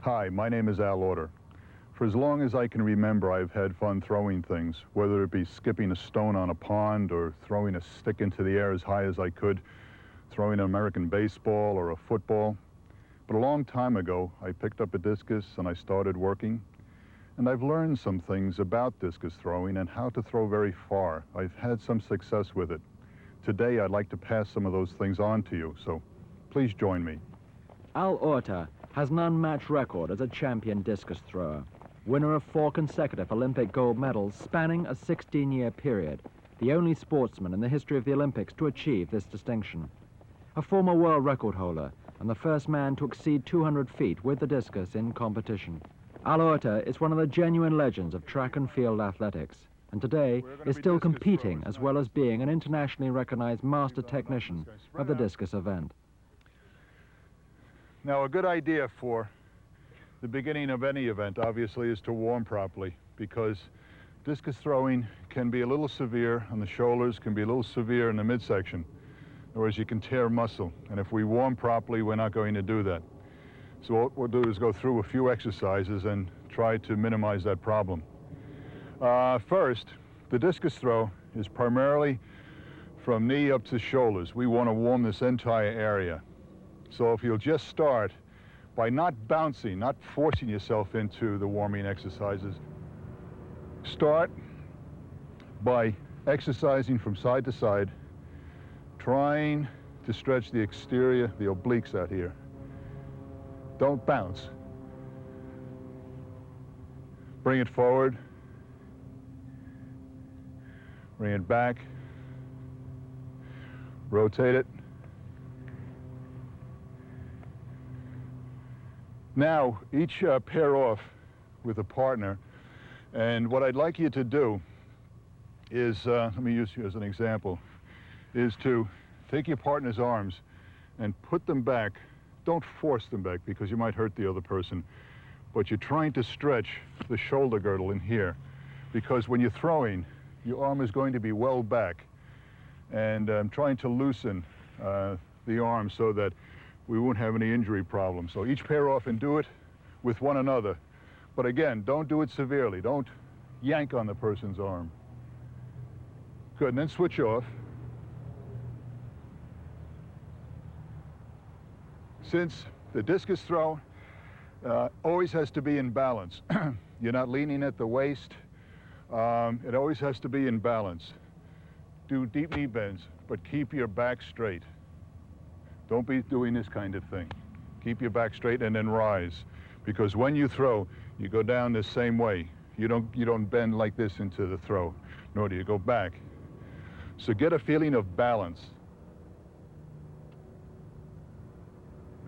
Hi, my name is Al Order. For as long as I can remember, I've had fun throwing things, whether it be skipping a stone on a pond or throwing a stick into the air as high as I could, throwing an American baseball or a football. But a long time ago, I picked up a discus and I started working. And I've learned some things about discus throwing and how to throw very far. I've had some success with it. Today, I'd like to pass some of those things on to you, so please join me. Al Orta has an unmatched record as a champion discus thrower, winner of 4 consecutive Olympic gold medals spanning a 16-year period, the only sportsman in the history of the Olympics to achieve this distinction. A former world record holder and the first man to exceed 200 feet with the discus in competition. Al Orta is one of the genuine legends of track and field athletics, and today is still competing as well as being an internationally recognized master technician of the discus event. Now, a good idea for the beginning of any event, obviously, is to warm properly, because discus throwing can be a little severe on the shoulders, can be a little severe in the midsection, whereas you can tear muscle. And if we warm properly, we're not going to do that. So what we'll do is go through a few exercises and try to minimize that problem. First, the discus throw is primarily from knee up to shoulders. We want to warm this entire area. So if you'll just start by not bouncing, not forcing yourself into the warming exercises, start by exercising from side to side, trying to stretch the exterior, the obliques out here. Don't bounce. Bring it forward, bring it back, rotate it. Now, each pair off with a partner, and what I'd like you to do is, let me use you as an example, is to take your partner's arms and put them back. Don't force them back because you might hurt the other person, but you're trying to stretch the shoulder girdle in here, because when you're throwing, your arm is going to be well back, and I'm trying to loosen the arm so that we won't have any injury problems. So each pair off and do it with one another. But again, don't do it severely. Don't yank on the person's arm. Good, and then switch off. Since the discus throw always has to be in balance. You're not leaning at the waist. It always has to be in balance. Do deep knee bends, but keep your back straight. Don't be doing this kind of thing. Keep your back straight and then rise. Because when you throw, you go down the same way. You don't bend like this into the throw, nor do you go back. So get a feeling of balance.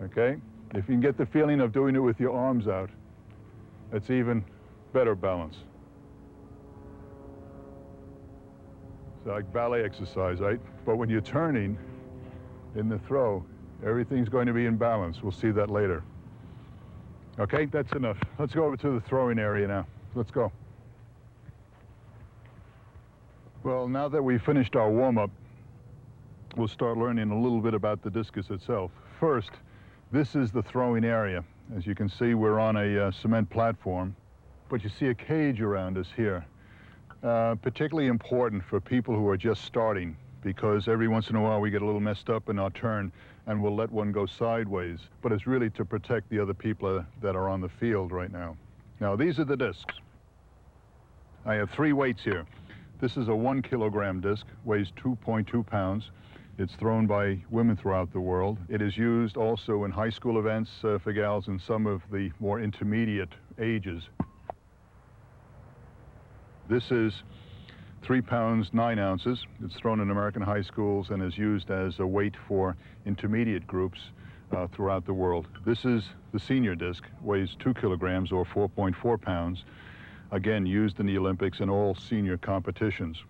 Okay? If you can get the feeling of doing it with your arms out, that's even better balance. It's like ballet exercise, right? But when you're turning in the throw, everything's going to be in balance. We'll see that later. Okay, that's enough. Let's go over to the throwing area now. Let's go. Well, now that we've finished our warm-up, we'll start learning a little bit about the discus itself. First, this is the throwing area. As you can see, we're on a cement platform, but you see a cage around us here. Particularly important for people who are just starting, because every once in a while we get a little messed up in our turn and we'll let one go sideways. But it's really to protect the other people that are on the field right now. Now, these are the discs. I have 3 weights here. This is a 1 kilogram disc, weighs 2.2 pounds. It's thrown by women throughout the world. It is used also in high school events for gals in some of the more intermediate ages. This is 3 pounds 9 ounces. It's thrown in American high schools and is used as a weight for intermediate groups throughout the world. This is the senior disc, weighs 2 kilograms or 4.4 pounds. Again, used in the Olympics and all senior competitions.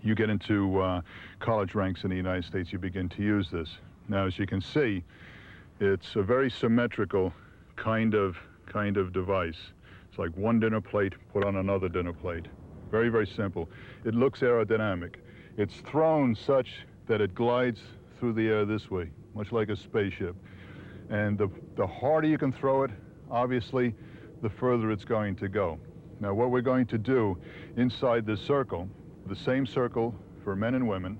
You get into college ranks in the United States, you begin to use this. Now, as you can see, it's a very symmetrical kind of device. It's like one dinner plate put on another dinner plate. Very, very simple. It looks aerodynamic. It's thrown such that it glides through the air this way, much like a spaceship. And the harder you can throw it, obviously, the further it's going to go. Now, what we're going to do inside this circle, the same circle for men and women,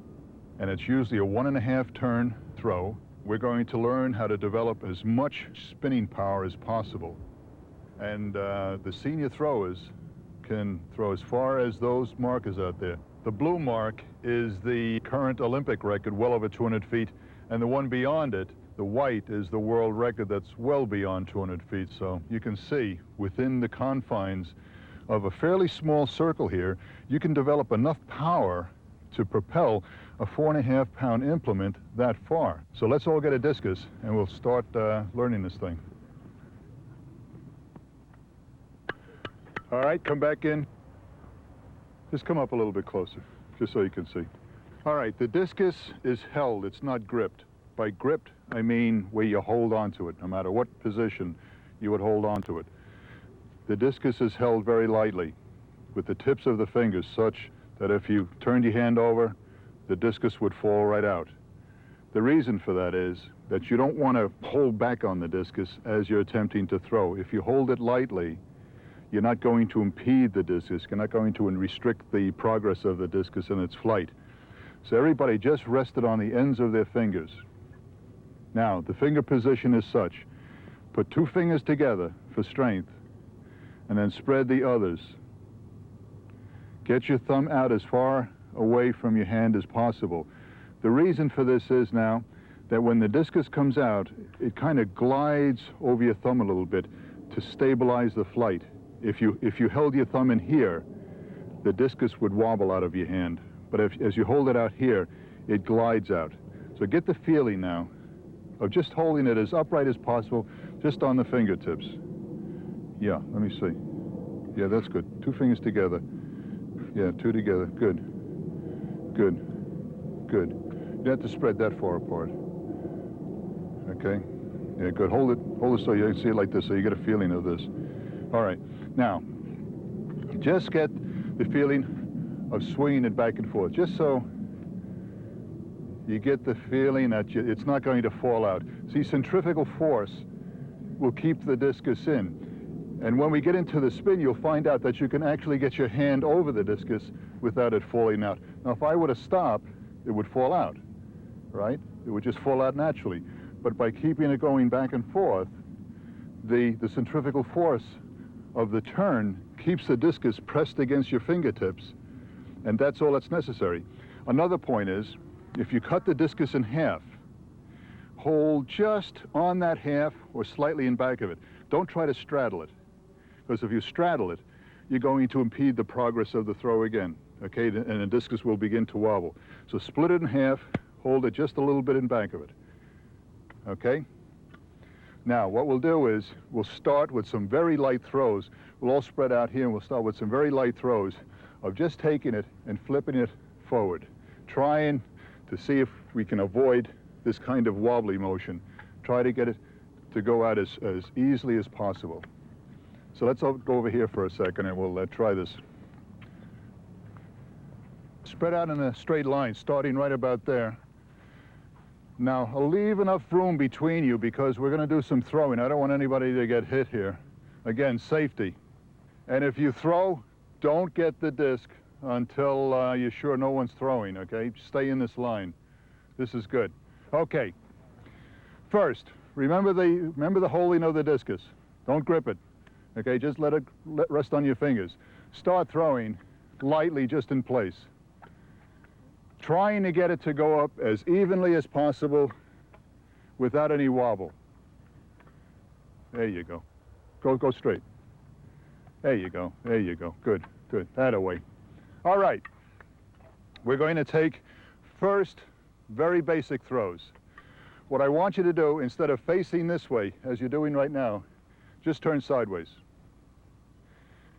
and it's usually a 1.5 turn throw. We're going to learn how to develop as much spinning power as possible. And the senior throwers can throw as far as those markers out there. The blue mark is the current Olympic record, well over 200 feet, and the one beyond it, the white, is the world record that's well beyond 200 feet. So you can see within the confines of a fairly small circle here, you can develop enough power to propel a 4.5 pound implement that far. So let's all get a discus and we'll start learning this thing. All right, come back in. Just come up a little bit closer, just so you can see. All right, the discus is held, it's not gripped. By gripped, I mean where you hold onto it, no matter what position you would hold onto it. The discus is held very lightly with the tips of the fingers, such that if you turned your hand over, the discus would fall right out. The reason for that is that you don't want to hold back on the discus as you're attempting to throw. If you hold it lightly, you're not going to impede the discus. You're not going to restrict the progress of the discus in its flight. So everybody just rested on the ends of their fingers. Now, the finger position is such. Put 2 fingers together for strength, and then spread the others. Get your thumb out as far away from your hand as possible. The reason for this is now that when the discus comes out, it kind of glides over your thumb a little bit to stabilize the flight. If you held your thumb in here, the discus would wobble out of your hand. But as you hold it out here, it glides out. So get the feeling now of just holding it as upright as possible, just on the fingertips. Yeah, let me see. Yeah, that's good. 2 fingers together. Yeah, 2 together. Good. Good. Good. You don't have to spread that far apart. Okay? Yeah, good. Hold it so you can see it like this, so you get a feeling of this. All right. Now, just get the feeling of swinging it back and forth, just so you get the feeling that it's not going to fall out. See, centrifugal force will keep the discus in. And when we get into the spin, you'll find out that you can actually get your hand over the discus without it falling out. Now, if I were to stop, it would fall out, right? It would just fall out naturally. But by keeping it going back and forth, the centrifugal force of the turn keeps the discus pressed against your fingertips, and that's all that's necessary. Another point is, if you cut the discus in half, hold just on that half or slightly in back of it. Don't try to straddle it, because if you straddle it, you're going to impede the progress of the throw again, okay? And the discus will begin to wobble. So split it in half, hold it just a little bit in back of it, okay? Now, what we'll do is we'll start with some very light throws. We'll all spread out here, and we'll start with some very light throws of just taking it and flipping it forward, trying to see if we can avoid this kind of wobbly motion. Try to get it to go out as easily as possible. So let's go over here for a second, and we'll try this. Spread out in a straight line, starting right about there. Now, I'll leave enough room between you because we're going to do some throwing. I don't want anybody to get hit here. Again, safety. And if you throw, don't get the disc until you're sure no one's throwing, okay? Stay in this line. This is good. Okay. First, remember the holding of the discus. Don't grip it, okay? Just let it rest on your fingers. Start throwing lightly just in place. Trying to get it to go up as evenly as possible without any wobble. There you go. Go straight. There you go. There you go. Good, good. That-a-way. All right. We're going to take first very basic throws. What I want you to do, instead of facing this way, as you're doing right now, just turn sideways.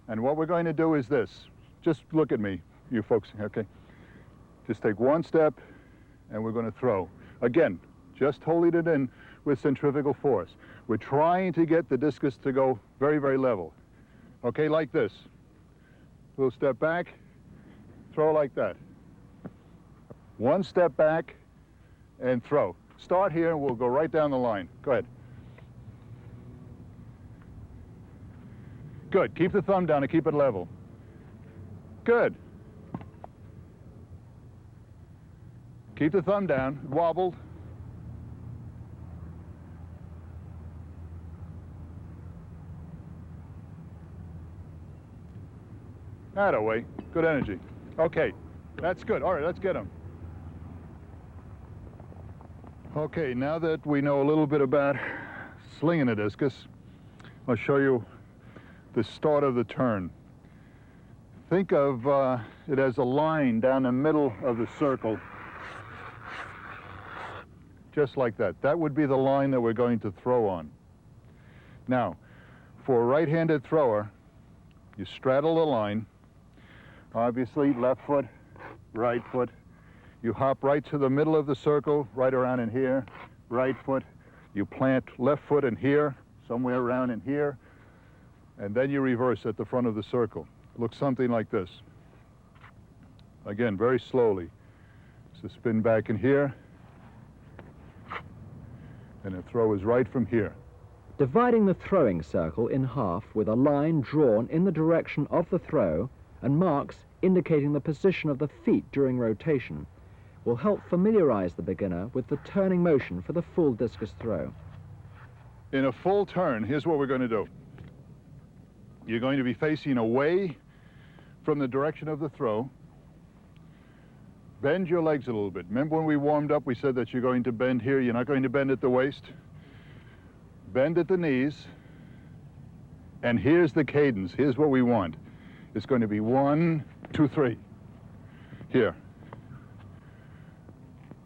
And what we're going to do is this. Just look at me, you folks, okay? Just take one step, and we're going to throw. Again, just holding it in with centrifugal force. We're trying to get the discus to go very, very level. Okay, like this. We'll step back, throw like that. One step back, and throw. Start here, and we'll go right down the line. Go ahead. Good. Keep the thumb down and keep it level. Good. Keep the thumb down. Wobbled. That-a-way. Good energy. Okay. That's good. All right, let's get him. Okay, now that we know a little bit about slinging a discus, I'll show you the start of the turn. Think of it as a line down the middle of the circle, just like that. That would be the line that we're going to throw on. Now, for a right-handed thrower, you straddle the line, obviously left foot, right foot. You hop right to the middle of the circle, right around in here, right foot. You plant left foot in here, somewhere around in here, and then you reverse at the front of the circle. Looks something like this. Again, very slowly. So spin back in here, and the throw is right from here. Dividing the throwing circle in half with a line drawn in the direction of the throw and marks indicating the position of the feet during rotation will help familiarize the beginner with the turning motion for the full discus throw. In a full turn, here's what we're going to do. You're going to be facing away from the direction of the throw. Bend your legs a little bit. Remember when we warmed up, we said that you're going to bend here. You're not going to bend at the waist. Bend at the knees. And here's the cadence. Here's what we want. It's going to be 1, 2, 3. Here.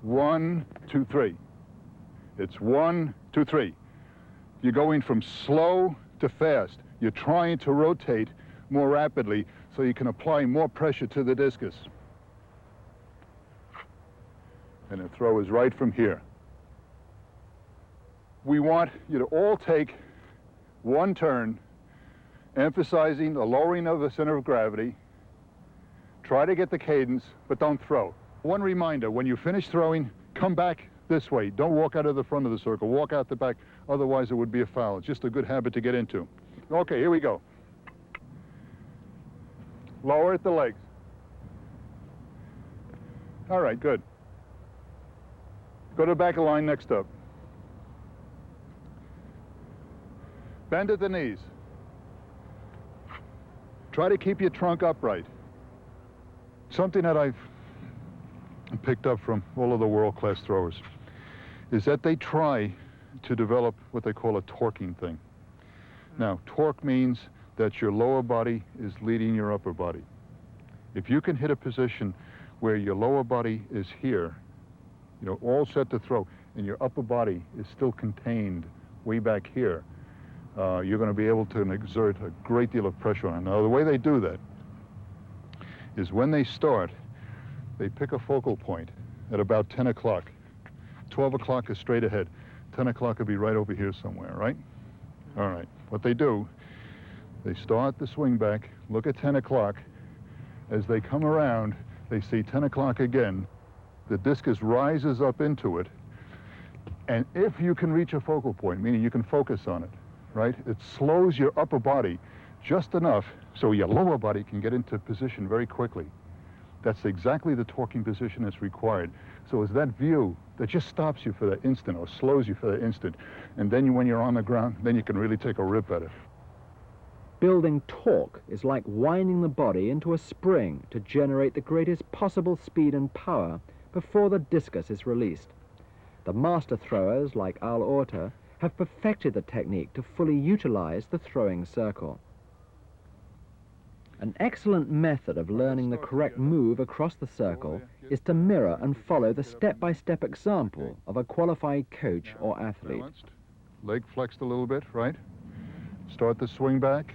1, 2, 3. It's 1, 2, 3. You're going from slow to fast. You're trying to rotate more rapidly so you can apply more pressure to the discus. And the throw is right from here. We want you to all take one turn, emphasizing the lowering of the center of gravity. Try to get the cadence, but don't throw. One reminder, when you finish throwing, come back this way. Don't walk out of the front of the circle. Walk out the back, otherwise it would be a foul. It's just a good habit to get into. Okay, here we go. Lower at the legs. All right, good. Go to the back of the line next up. Bend at the knees. Try to keep your trunk upright. Something that I've picked up from all of the world-class throwers is that they try to develop what they call a torquing thing. Now, torque means that your lower body is leading your upper body. If you can hit a position where your lower body is here, you know, all set to throw, and your upper body is still contained way back here, you're going to be able to exert a great deal of pressure on it. Now, the way they do that is when they start, they pick a focal point at about 10 o'clock. 12 o'clock is straight ahead. 10 o'clock will be right over here somewhere, right? All right. What they do, they start the swing back, look at 10 o'clock. As they come around, they see 10 o'clock again. The discus rises up into it, and if you can reach a focal point, meaning you can focus on it, right? It slows your upper body just enough so your lower body can get into position very quickly. That's exactly the torquing position that's required. So it's that view that just stops you for that instant or slows you for that instant. And then when you're on the ground, then you can really take a rip at it. Building torque is like winding the body into a spring to generate the greatest possible speed and power before the discus is released. The master throwers, like Al Orta, have perfected the technique to fully utilize the throwing circle. An excellent method of learning the correct move across the circle is to mirror and follow the step-by-step example of a qualified coach or athlete. Balanced, leg flexed a little bit, right? Start the swing back.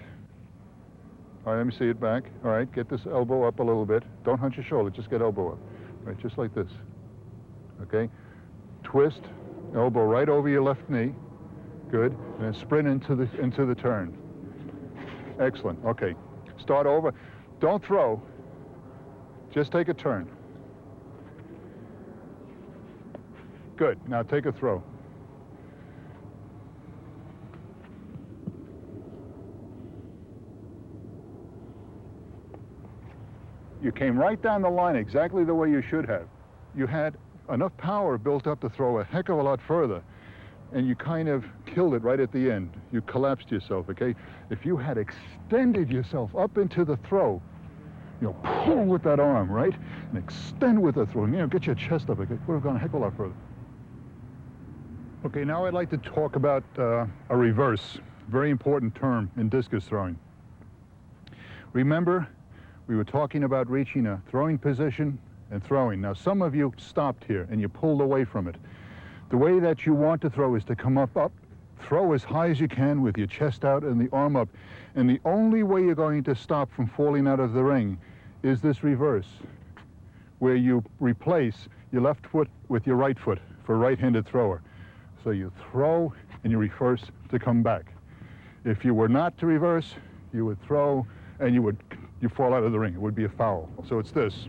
All right, let me see it back. All right, get this elbow up a little bit. Don't hunch your shoulder, just get elbow up. Right, just like this. Okay? Twist, elbow right over your left knee. Good. And then sprint into the turn. Excellent. Okay. Start over. Don't throw. Just take a turn. Good. Now take a throw. You came right down the line exactly the way you should have. You had enough power built up to throw a heck of a lot further, and you kind of killed it right at the end. You collapsed yourself, okay? If you had extended yourself up into the throw, you know, pull with that arm, right? And extend with the throw, you know, get your chest up, okay? Would have gone a heck of a lot further. Okay, now I'd like to talk about a reverse, very important term in discus throwing. Remember, we were talking about reaching a throwing position and throwing. Now, some of you stopped here and you pulled away from it. The way that you want to throw is to come up, throw as high as you can with your chest out and the arm up. And the only way you're going to stop from falling out of the ring is this reverse, where you replace your left foot with your right foot for a right-handed thrower. So you throw and you reverse to come back. If you were not to reverse, you would throw and you fall out of the ring. It would be a foul. So it's this.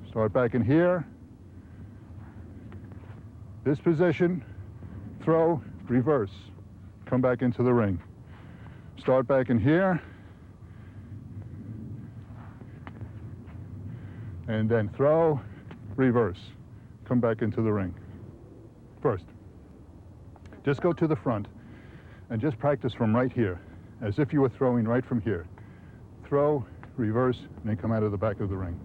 Start back in here. This position, throw, reverse. Come back into the ring. Start back in here. And then throw, reverse. Come back into the ring. First, just go to the front and just practice from right here, as if you were throwing right from here. Throw, reverse, and then come out of the back of the ring.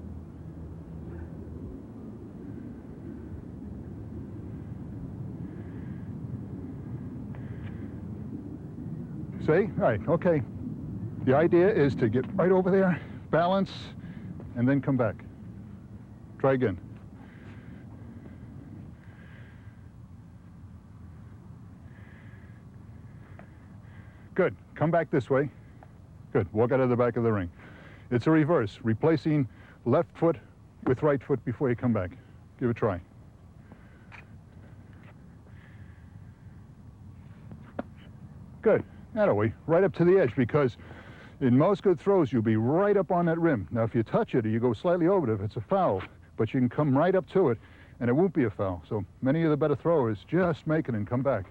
See? All right, okay. The idea is to get right over there, balance, and then come back. Try again. Good. Come back this way. Good. Walk out of the back of the ring. It's a reverse, replacing left foot with right foot before you come back. Give it a try. Good. That way, right up to the edge, because in most good throws, you'll be right up on that rim. Now, if you touch it or you go slightly over it, it's a foul, but you can come right up to it, and it won't be a foul. So many of the better throwers just make it and come back.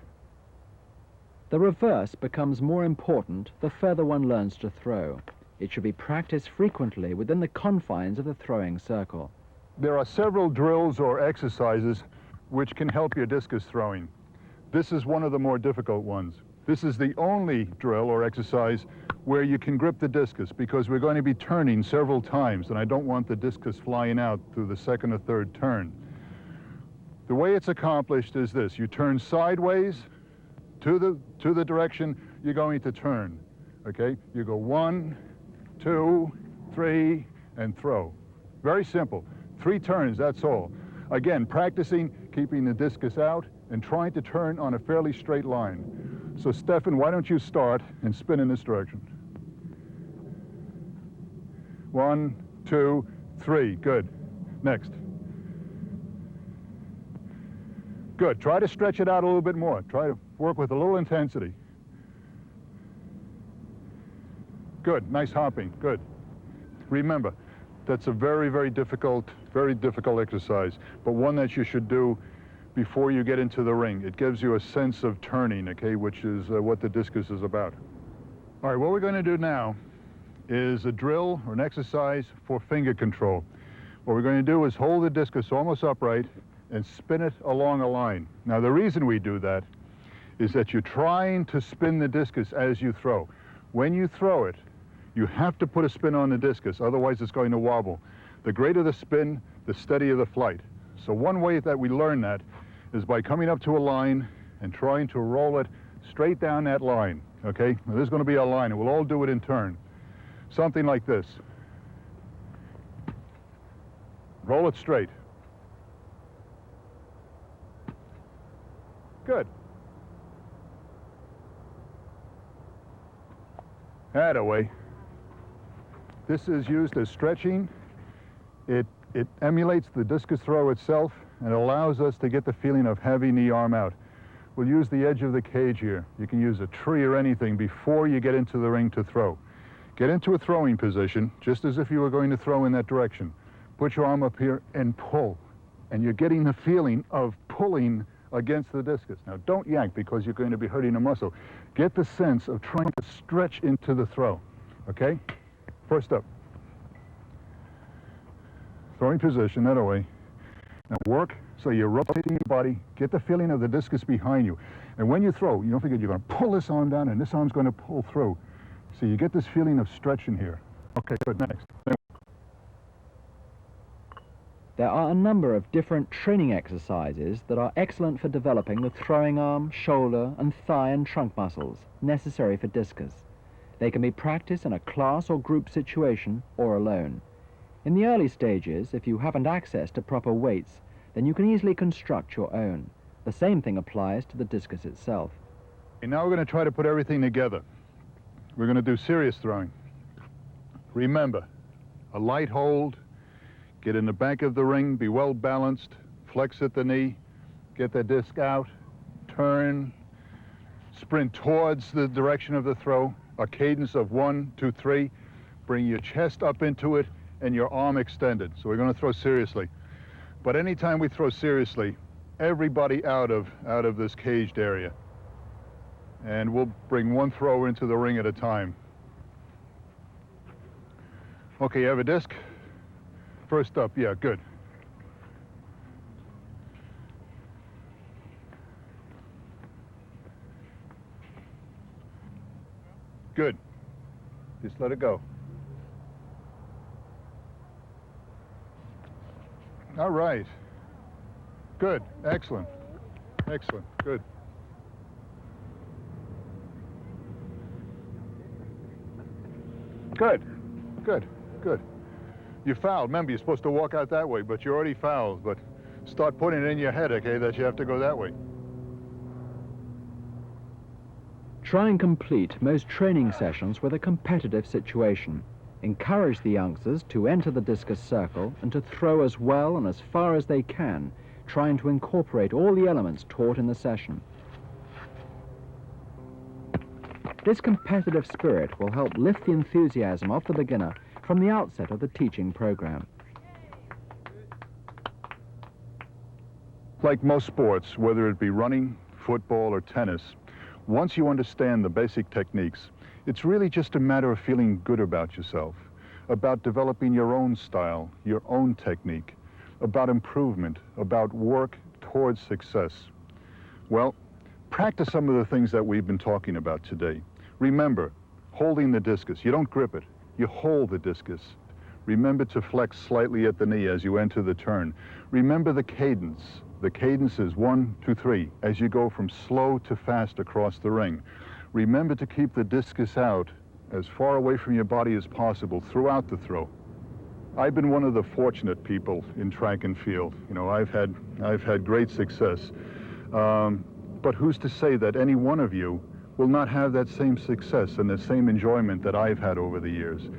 The reverse becomes more important the further one learns to throw. It should be practiced frequently within the confines of the throwing circle. There are several drills or exercises which can help your discus throwing. This is one of the more difficult ones. This is the only drill or exercise where you can grip the discus, because we're going to be turning several times, and I don't want the discus flying out through the second or third turn. The way it's accomplished is this. You turn sideways to the direction you're going to turn, okay? You go 1, 2, 3, and throw. Very simple. 3 turns, that's all. Again, practicing keeping the discus out and trying to turn on a fairly straight line. So, Stefan, why don't you start and spin in this direction? 1, 2, 3. Good. Next. Good. Try to stretch it out a little bit more. Try to work with a little intensity. Good. Nice hopping. Good. Remember, that's a very, very difficult exercise, but one that you should do before you get into the ring. It gives you a sense of turning, okay, which is what the discus is about. All right, what we're going to do now is a drill or an exercise for finger control. What we're going to do is hold the discus almost upright and spin it along a line. Now, the reason we do that is that you're trying to spin the discus as you throw. When you throw it, you have to put a spin on the discus, otherwise it's going to wobble. The greater the spin, the steadier the flight. So one way that we learn that is by coming up to a line and trying to roll it straight down that line, okay? Now, there's going to be a line, and we'll all do it in turn. Something like this. Roll it straight. Good. That-a-way. This is used as stretching. It emulates the discus throw itself and allows us to get the feeling of having the arm out. We'll use the edge of the cage here. You can use a tree or anything before you get into the ring to throw. Get into a throwing position, just as if you were going to throw in that direction. Put your arm up here and pull. And you're getting the feeling of pulling against the discus. Now, don't yank because you're going to be hurting a muscle. Get the sense of trying to stretch into the throw. Okay? First up. Throwing position, that way. Now work so you're rotating your body. Get the feeling of the discus behind you. And when you throw, you don't forget you're going to pull this arm down and this arm's going to pull through. So you get this feeling of stretching here. Okay, good. Next. There are a number of different training exercises that are excellent for developing the throwing arm, shoulder, and thigh and trunk muscles necessary for discus. They can be practiced in a class or group situation or alone. In the early stages, if you haven't access to proper weights, then you can easily construct your own. The same thing applies to the discus itself. Okay, now we're going to try to put everything together. We're going to do serious throwing. Remember, a light hold, get in the back of the ring, be well balanced, flex at the knee, get the disc out, turn, sprint towards the direction of the throw, a cadence of 1, 2, 3, bring your chest up into it and your arm extended. So we're going to throw seriously. But anytime we throw seriously, everybody out of this caged area. And we'll bring one thrower into the ring at a time. Okay, you have a disc? First up, yeah, good. Good. Just let it go. All right. Good. Excellent. Excellent. Good. Good. Good. Good. You fouled. Remember, you're supposed to walk out that way, but you already fouled. But start putting it in your head, okay, that you have to go that way. Try and complete most training sessions with a competitive situation. Encourage the youngsters to enter the discus circle and to throw as well and as far as they can, trying to incorporate all the elements taught in the session. This competitive spirit will help lift the enthusiasm of the beginner from the outset of the teaching program. Like most sports, whether it be running, football, or tennis, once you understand the basic techniques, it's really just a matter of feeling good about yourself, about developing your own style, your own technique, about improvement, about work towards success. Well, practice some of the things that we've been talking about today. Remember, holding the discus. You don't grip it. You hold the discus. Remember to flex slightly at the knee as you enter the turn. Remember the cadence. The cadence is 1, 2, 3 as you go from slow to fast across the ring. Remember to keep the discus out as far away from your body as possible throughout the throw. I've been one of the fortunate people in track and field. You know, I've had great success. But who's to say that any one of you will not have that same success and the same enjoyment that I've had over the years?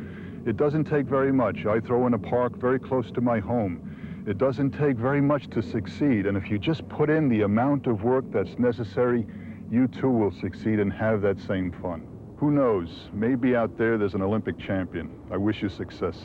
It doesn't take very much. I throw in a park very close to my home. It doesn't take very much to succeed, and if you just put in the amount of work that's necessary, you too will succeed and have that same fun. Who knows? Maybe out there's an Olympic champion. I wish you success.